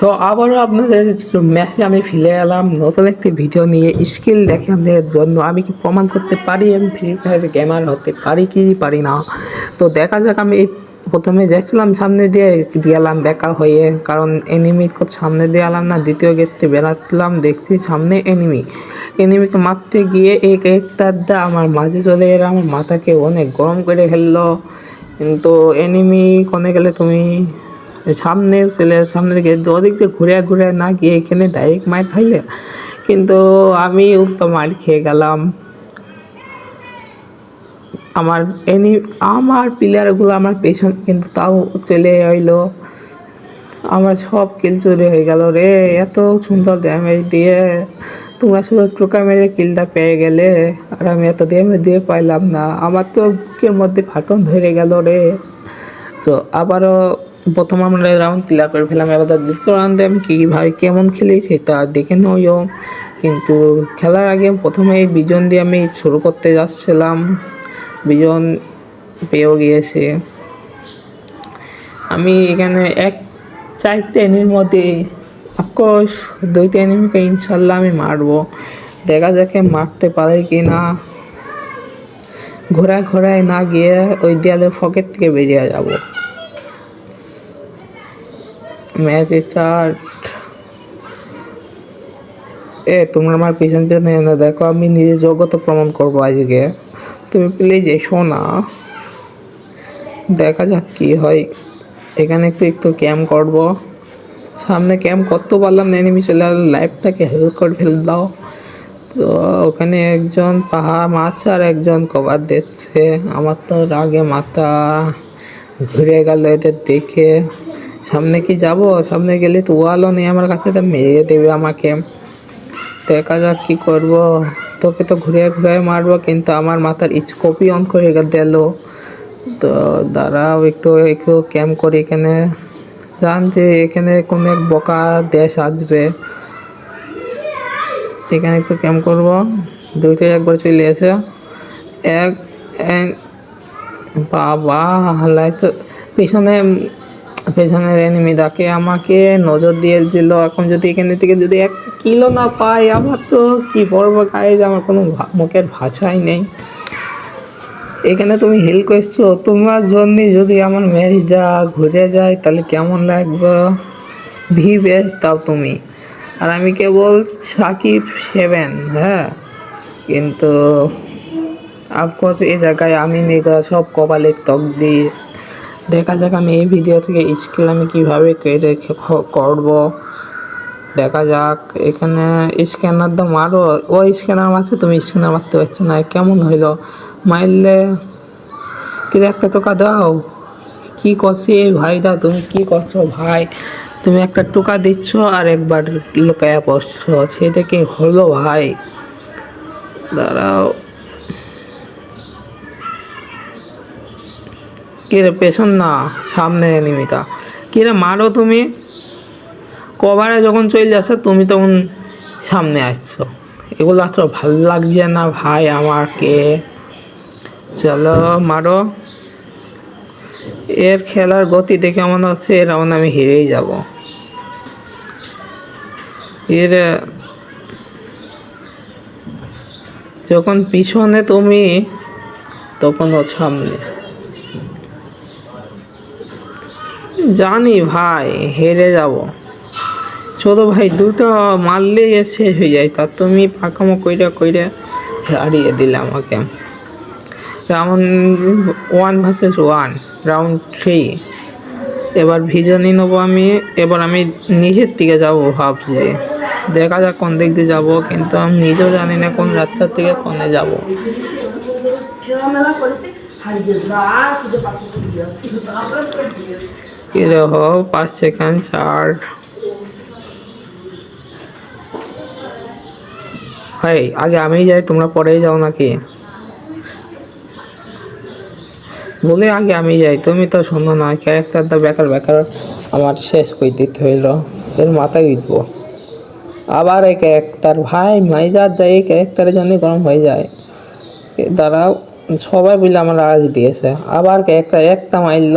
তো আবারও আপনাদের ম্যাচে আমি ফিরে এলাম নতুন একটি ভিডিও নিয়ে স্কিল দেখানোর জন্য। আমি কি প্রমাণ করতে পারি আমি ফ্রি ফায়ার গেমার হতে পারি কি পারি না? তো দেখা যাক। আমি প্রথমে যাচ্ছিলাম সামনে দিয়ে গেলাম বেকা হয়ে, কারণ এনিমির সামনে দিয়ে এলাম না। দ্বিতীয় গেটতে বেরাচ্ছিলাম, দেখছি সামনে এনিমিকে মারতে গিয়ে এই ক্যারেক্টারটা আমার মাঝে চলে এলো, আমার মাথাকে অনেক গরম করে ফেললো। কিন্তু এনিমি কোনে গেলে তুমি সামনের গেট ওদিক দিয়ে ঘুরে ঘুরে না গিয়ে এখানে ডাইরেক্ট মার খাইলে, কিন্তু আমি উল্টো মার খেয়ে গেলাম। আমার আমার প্লেয়ারগুলো আমার পেছনে কিন্তু তাও চলে এলো, আমার সব কিল চুরি হয়ে গেল রে। এত সুন্দর ড্যামেজ দিয়ে তোমরা শুধু টোকা মেরে কিলটা পেয়ে গেলে, আর আমি এত ড্যামেজ দিয়ে পাইলাম না। আমার তো বুকের মধ্যে ফাটন ধরে গেল রে। তো আবারও প্রথম আমরা রাউন্ড ক্লিয়ার করে ফেলাম। এবার দ্বিতীয় রাউন্ডে আমি কীভাবে কেমন খেলি সেটা দেখে নইও। কিন্তু খেলার আগে প্রথমে এই বিজন দিয়ে আমি শুরু করতে যাচ্ছিলাম, বিজন পেয়েও গিয়েছে। আমি এখানে চারটে এনিমির মধ্যে অফকোর্স দুইটা এনিমিকে ইনশাল্লাহ আমি মারবো। দেখা যাকে মারতে পারে কি না। ঘোরায় না গিয়ে ওই দেয়ালের ফকেট থেকে বেরিয়ে যাব। Match start. তোমরা আমার পিছন না দেখো, আমি নিজের যোগ্যতা প্রমাণ করবো আজকে। তুমি প্লিজ এসো না, দেখা যাক কি হয়। এখানে একটু ক্যাম্প করবো, সামনে ক্যাম্প করতে পারলাম না, এনিমি চলে লাইফটাকে হেল্প করে ফেল দাও। তো ওখানে একজন পাহাড় মারছে আর একজন কভার দিচ্ছে। আমার তো রাগে মাথা ঘুরে গেল এদের দেখে। সামনে কি যাব? সামনে গেলে তো ওয়ালও নেই আমার কাছে, তো মেরে দেবে আমাকে। দেখা যাক কি করব। তোকে তো ঘুরে মারবো, কিন্তু আমার মাথার স্কোপই অন করে দিল। তো দাঁড়াও একটু ক্যাম্প করি এখানে। জানতে এখানে কোনো এক বোকা দেশ আসবে, এখানে একটু ক্যাম্প করবো। দুইটাই একবার চলে এসে বাবা হালাই তো পেছনের এনিমি ডাকে আমাকে, নজর দিয়ে দিল। এখন যদি এখানে থেকে যদি এক কিলো না পাই, আমার তো কি বলবো গাইজ, আমার কোনো মুখের ভাষাই নেই। এখানে তুমি হেল্প করছো, তোমার জন্য যদি আমার ম্যাচটা ঘুরে যায় তাহলে কেমন লাগবে? বেস্ট তাও তুমি, আর আমি কেবল সাকিব 7। হ্যাঁ, কিন্তু অফকোর্স এই জায়গায় আমি নেগা সব কপালের তক দিই। দেখা যাক আমি এই ভিডিও থেকে স্কিল আমি কীভাবে করব। দেখা যাক। এখানে স্ক্যানার তো মারো, ও স্ক্যানার মারছে, তুমি স্ক্যানার মারতে পারছো না, কেমন হইলো? মারলে কি একটা টোকা দাও। কি করছি ভাই? দাও, তুমি কি করছো ভাই? তুমি একটা টোকা দিচ্ছ আর একবার লুকায়া পড়ছো, সেটা কি হলো ভাই? দাঁড়াও। কিরে পেছন না, সামনে এনিমিটা। কিরে মারো তুমি, কভারে যখন চলে যাচ্ছে তুমি তখন সামনে আসছো। এগুলো তো ভালো লাগছে না ভাই আমাকে। চলো মারো। এর খেলার গতি দেখে মনে হচ্ছে এর রাউন্ড আমি হেরেই যাব। এর যখন পিছনে তুমি তখন ও সামনে। জানি ভাই হেরে যাব। ছোট ভাই দুটো মারলে শেষ হয়ে যায়, তা তুমি পাকামো কইরা হারিয়ে দিলে আমাকে। Round 1 versus 1, round 3। এবার ভিজনই নেবো আমি। এবার আমি নিচের দিকে যাব ভাবছি, দেখা যাক কোন দিক দিয়ে যাবো, কিন্তু আমি নিজেও জানি না কোন রাস্তার থেকে কোনে যাব। কিরকম 5 সেকেন্ড চার্ট। ভাই আগে আমি যাই, তোমরা পরেই যাও নাকি? বলে আগে আমি যাই, তুমি তো শোনো না। ক্যারেক্টারটা বেকার আমার শেষ করে দিতে হইল। এর মাথায় উঠবো আবার এই ক্যারেক্টার। ভাই মাইজার যায় এই ক্যারেক্টারের জন্য গরম হয়ে যায়। দাঁড়াও, সবাই মিলে আমার আওয়াজ দিয়েছে। আবার ক্যারেক্টার একটা মাইল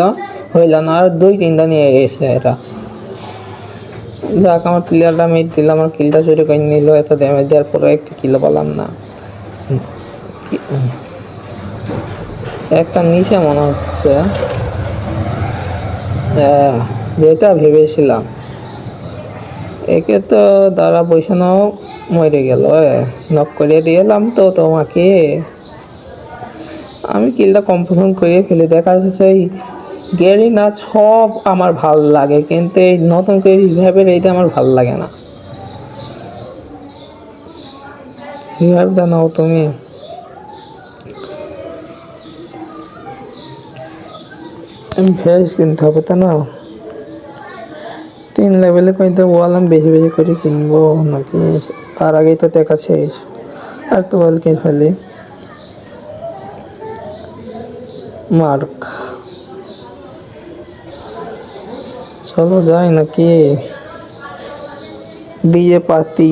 হইল না, আর 2-3টা নিয়ে গেছে এরা। যাক, আমার প্লেয়াররা মিট দিল, আমার কিলটা চুরি করে নিল, এত ড্যামেজ দেওয়ার পরে একটা কিল পেলাম না। একটা নিচে মনে হচ্ছে, হ্যাঁ, যেটা ভেবেছিলাম। একে তো দাঁড়া বৈশানাও মরে গেল, নক করে দিলাম তো তোমাকে। আমি কিলটা কনফার্ম করে ফেলে, দেখা যাচ্ছে এই গেরিনা সব আমার ভাল লাগে, কিন্তু এই নতুন করে রিভাইভের এইটা আমার ভাল লাগে না। রিভাইভটা নাও তুমি। আমি ভেজ কিনতে হবে তা না, 3 লেভেলে কইতে বললাম বেশি বেশি করে কিনবো নাকি, তার আগেই তো দেখা শেষ। আর তো বল কিনে ফেলি। মার্ক, চলো যাই নাকি। DJ party,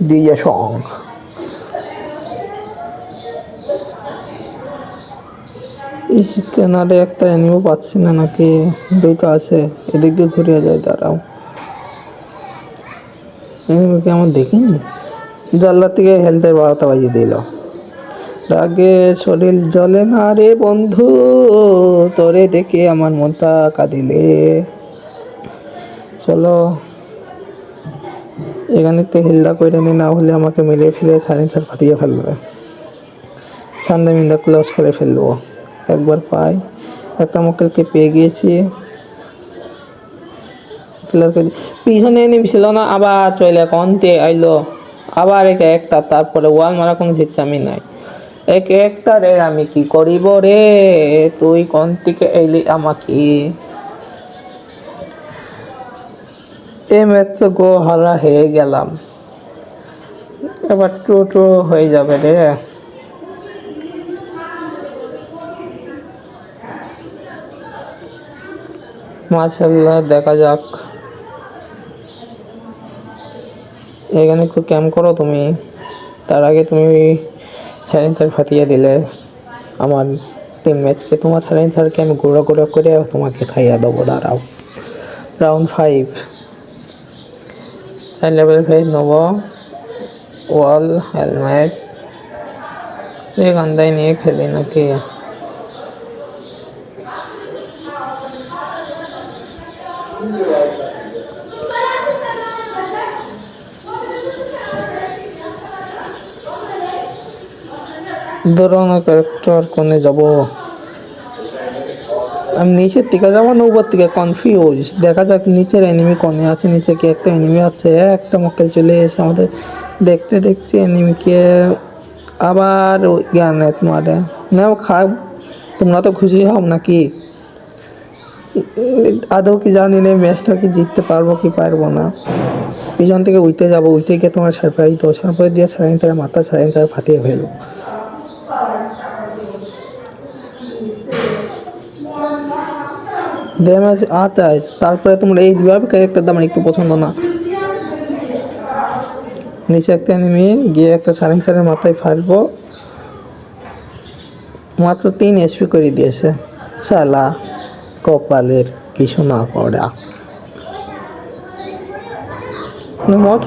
DJ song. এই কেনারে একটা অ্যানিমো পাচ্ছি না নাকি, দুইটা আছে, এদিক দিয়ে ঘুরে যায়, দাঁড়াও। এনিমিকে আমার দেখিনি, জানলার থেকে হেলথের বারোটা বাজিয়ে দিল। রাগে শরীর জ্বলে না রে বন্ধু, তোরে দেখে আমার মনটা কাঁদিলে। চলো এখানে তো হিল্লা করে নি, না হলে আমাকে মেরে ফেলে সাইলেন্সার ফাটিয়ে ফেলবে, সামনে মিন্দা ক্লোজ করে ফেলবো। একবার পাই, একটা মক্কেলকে পেয়ে গিয়েছি। কিলারকে পিছনে এনিমি ছিল না, আবার চলে কন্তে আইলো, আবার একে একটা, তারপরে ওয়াল মারা কোনো সিস্টেমই নাই। একে একটা রে, আমি কি করিব রে, তুই কোন থেকে এলি আমাকে। এই ম্যাচ গো হারা হেরে গেলাম, এবার টু হয়ে যাবে রে। মাশাআল্লাহ, দেখা যাক। এখানে একটু ক্যাম্প করো তুমি, তার আগে তুমি সাইলেন্সার ফাটিয়ে দিলে আমার টিম ম্যাচকে। তোমার সাইলেন্সারকে আমি গুঁড়ো গুঁড়ো করে তোমাকে খাইয়ে দেবো, দাঁড়াও। রাউন্ড 5, 4 লেভেল 5 নেব। ওয়াল হেলমেট এই গান্দায় নিয়ে খেলি নাকি। ধরো না ক্যারেক্টার কোনে যাব, আমি নিচের দিকে যাবো না উপর দিকে, কনফিউজ। দেখা যাক নিচের এনিমি কোনে আছে, নিচে কি একটা এনিমি আছে। একটা মক্কেল চলে এসে আমাদের দেখতে দেখতে এনিমিকে আবার জ্ঞানে তোমাদের নাও খাও। তোমরা তো খুশি হও নাকি, আদৌ কি জানি না ম্যাচটা কি জিততে পারবো কি পারবো না। পিছন থেকে উঠতে যাবো, উঠতে গিয়ে তোমার সারপ্রাইজ দিয়ে সারাইন মাথা সারাইন ফাটিয়ে ফেলবো। ড্যামেজ আতায়, তারপরে তোমরা এই রিভাইভ ক্যারেক্টারটা আমার একটু পছন্দ না। নিচে একটা এনিমি গিয়ে একটা সাইলেন্সারের মাথায় ফাটবো, মাত্র 3 এসপি করে দিয়েছে। শালা কপালের কিছু না করা। মোট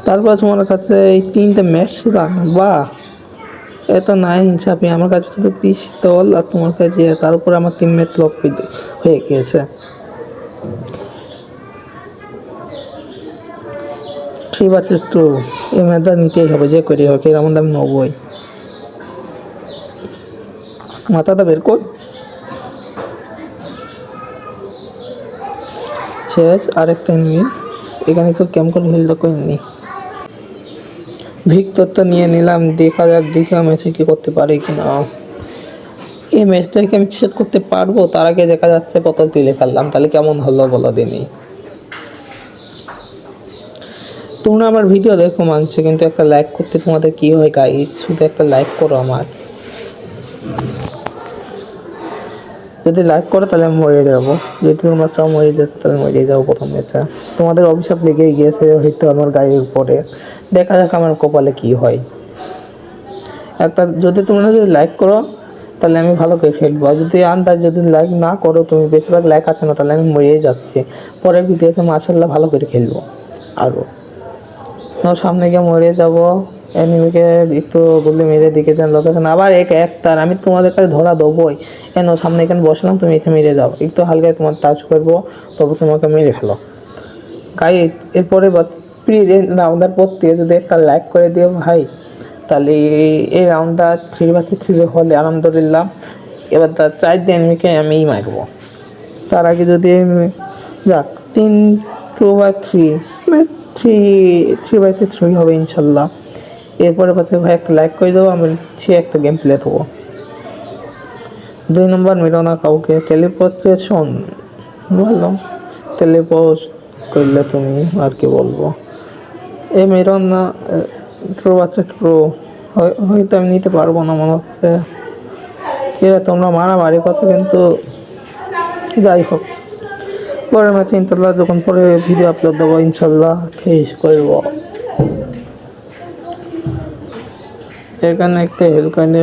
তারপর তোমার কাছে এই 3টে ম্যাক্স গান, বাহ, এত নাই হিসাবে। আমার কাছে শুধু পিস্তল, আর তোমার কাছে তার উপর আমার টিমমেট লক হয়ে গিয়েছে। ঠিক আছে, একটু এই ম্যাচটা নিতেই হবে, যে করি হোক, এর আমাদের আমি নেবই। মাথাটা বের কর। শেষ আরেকটা এনিমি, এখানে তো ক্যাম্প করে হেলথ করে নি। ভিক্টর তো নিয়ে নিলাম, দেখা যাক দ্বিতীয় ম্যাচে কি করতে পারি কিনা। এই ম্যাচটাকে আমি শেষ করতে পারবো, তার আগে দেখা যাচ্ছে বোতল তুলে ফেললাম, তাহলে কেমন হলো বলো দিনই। তোমরা আমার ভিডিও দেখো মানছে, কিন্তু একটা লাইক করতে তোমাদের কি হয় গাইস, শুধু একটা লাইক করো আমার। যদি লাইক করো তাহলে আমি মরে যাবো, যদি তোমরা চাও মরে যেতে তাহলে মরে যাবো প্রথম ম্যাচে। তোমাদের অভিশাপ লেগেই গিয়েছে হয়তো আমার গায়ের উপরে, দেখা যাক আমার কপালে কি হয়। একটা যদি তোমরা যদি লাইক করো তাহলে আমি ভালো করে খেলবো। আর যদি আন্দাজ যদি লাইক না করো তুমি, বেশিরভাগ লাইক আছে না, তাহলে আমি মরেই যাচ্ছি। পরের ভিডিওতে মাশাআল্লাহ ভালো করে খেলবো আরও। সামনে গিয়ে মরে যাবো, এনিমিকে একটু গুলি মেরে দিকে দেন লোকেশন, আবার একটার আমি তোমাদের কাছে ধরা দেবোই। সামনে এখানে বসলাম, তুমি এখানে মেরে যাও, একটু হালকা তোমার টাচ করবো, তবু তোমাকে মেরে ফেলো গাই। এরপরে রাউন্ডার পড়তে যদি একটা লাইক করে দিও ভাই, তাহলে এই রাউন্ডটা 3 vs 3 হলে আলহামদুলিল্লাহ এবার তার 4 দিন এনিমিকে আমিই মারবো। তার আগে যদি যাক 2 by 3 3 by 3 হবে ইনশাল্লাহ। এরপরে পাশে ভাই একটা লাইক করে দেবো, আমি সে একটা গেম প্লে দেবো। 2 নম্বর মেরো না কাউকে, টেলিপোর্টেশন বলো, টেলিপোর্ট করলে তুমি আর কি বলবো, মেরো না। ট্রু বাচ্চা ট্রু, হয়তো আমি নিতে পারবো না মনে হচ্ছে। এরা তোমরা মারামারি কথা, কিন্তু যাই হোক পরের ম্যাচে ইনশাল্লাহ যখন পরে ভিডিও আপলোড দেবো ইনশাল্লাহ ফেস করবো। এখানে একটা হেলকাইনে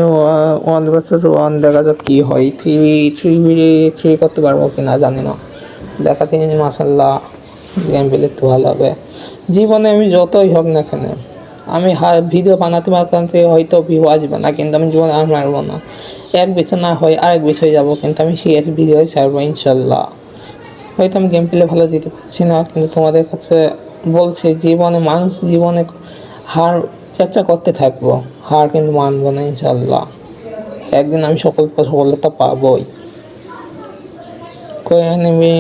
1 vs 1 দেখা যাক কী হয়। 3 করতে পারবো কি না জানি না, দেখাতে মাশাল্লাহ গেম পেলে একটু ভালো হবে। জীবনে আমি যতই হোক না কেন, আমি ভিডিও বানাতে হয়তো ভিউ আসবে না, কিন্তু আমি জীবনে আর মারবো না। এক বেছে না হয় আরেক বিষয়ে যাবো, কিন্তু আমি সিরিয়াস ভিডিও ছাড়বো ইনশাল্লাহ। হয়তো আমি গেম প্লে ভালো দিতে পারছি না, কিন্তু তোমাদের কাছে বলছি মানুষ জীবনে হার চেষ্টা করতে থাকবো, হার কিন্তু মানবো না ইনশাল্লাহ। একদিন আমি সফলতা পাবোই। কই এনিমি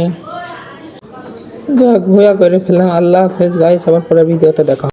ঘুয়া করে ফেললাম। আল্লাহ হাফেজ গাইস, আবার পরে ভিডিওতে দেখা।